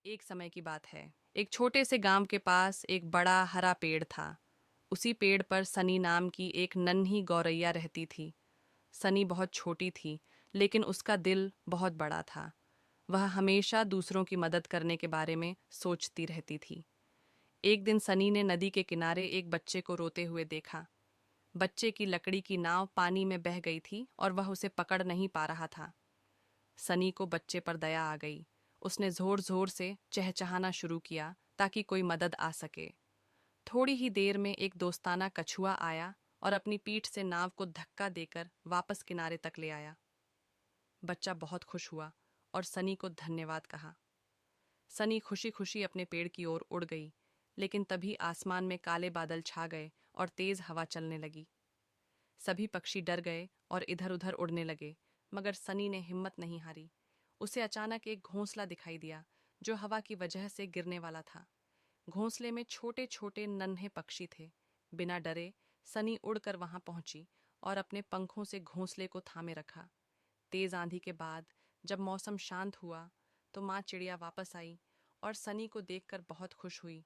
एक समय की बात है। एक छोटे से गांव के पास एक बड़ा हरा पेड़ था। उसी पेड़ पर सनी नाम की एक नन्ही गौरैया रहती थी। सनी बहुत छोटी थी, लेकिन उसका दिल बहुत बड़ा था। वह हमेशा दूसरों की मदद करने के बारे में सोचती रहती थी। एक दिन सनी ने नदी के किनारे एक बच्चे को रोते हुए देखा। बच्चे की लकड़ी की नाव पानी में बह गई थी और वह उसे पकड़ नहीं पा रहा था। सनी को बच्चे पर दया आ गई। उसने जोर जोर से चहचहाना शुरू किया ताकि कोई मदद आ सके। थोड़ी ही देर में एक दोस्ताना कछुआ आया और अपनी पीठ से नाव को धक्का देकर वापस किनारे तक ले आया। बच्चा बहुत खुश हुआ और सनी को धन्यवाद कहा। सनी खुशी खुशी अपने पेड़ की ओर उड़ गई, लेकिन तभी आसमान में काले बादल छा गए और तेज हवा चलने लगी। सभी पक्षी डर गए और इधर उधर उड़ने लगे, मगर सनी ने हिम्मत नहीं हारी। उसे अचानक एक घोंसला दिखाई दिया जो हवा की वजह से गिरने वाला था। घोंसले में छोटे छोटे नन्हे पक्षी थे। बिना डरे सनी उड़कर वहां पहुंची और अपने पंखों से घोंसले को थामे रखा। तेज आंधी के बाद जब मौसम शांत हुआ तो माँ चिड़िया वापस आई और सनी को देखकर बहुत खुश हुई।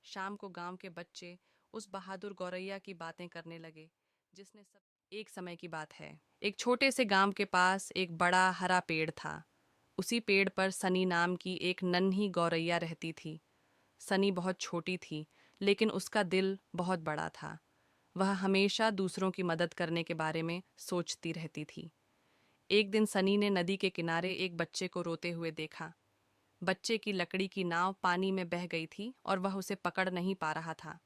शाम को गांव के बच्चे उस बहादुर गौरैया की बातें करने लगे जिसने सब। एक समय की बात है। एक छोटे से गांव के पास एक बड़ा हरा पेड़ था। उसी पेड़ पर सनी नाम की एक नन्ही गौरैया रहती थी। सनी बहुत छोटी थी, लेकिन उसका दिल बहुत बड़ा था। वह हमेशा दूसरों की मदद करने के बारे में सोचती रहती थी। एक दिन सनी ने नदी के किनारे एक बच्चे को रोते हुए देखा। बच्चे की लकड़ी की नाव पानी में बह गई थी और वह उसे पकड़ नहीं पा रहा था।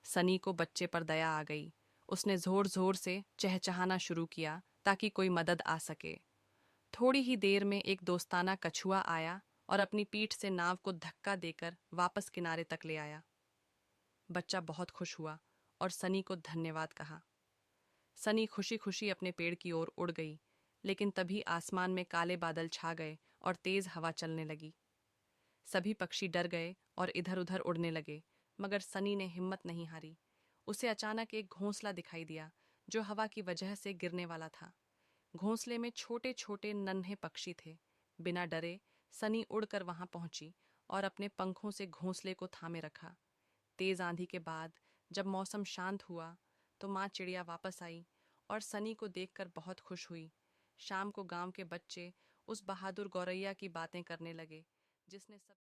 सनी को बच्चे पर दया आ गई। उसने जोर जोर से चहचहाना शुरू किया ताकि कोई मदद आ सके। थोड़ी ही देर में एक दोस्ताना कछुआ आया और अपनी पीठ से नाव को धक्का देकर वापस किनारे तक ले आया। बच्चा बहुत खुश हुआ और सनी को धन्यवाद कहा। सनी खुशी खुशी अपने पेड़ की ओर उड़ गई, लेकिन तभी आसमान में काले बादल छा गए और तेज हवा चलने लगी। सभी पक्षी डर गए और इधर उधर उड़ने लगे, मगर सनी ने हिम्मत नहीं हारी। उसे अचानक एक घोंसला दिखाई दिया जो हवा की वजह से गिरने वाला था। घोंसले में छोटे छोटे नन्हे पक्षी थे। बिना डरे सनी उड़कर वहां पहुंची और अपने पंखों से घोंसले को थामे रखा। तेज आंधी के बाद जब मौसम शांत हुआ तो माँ चिड़िया वापस आई और सनी को देखकर बहुत खुश हुई। शाम को गांव के बच्चे उस बहादुर गौरैया की बातें करने लगे जिसने सब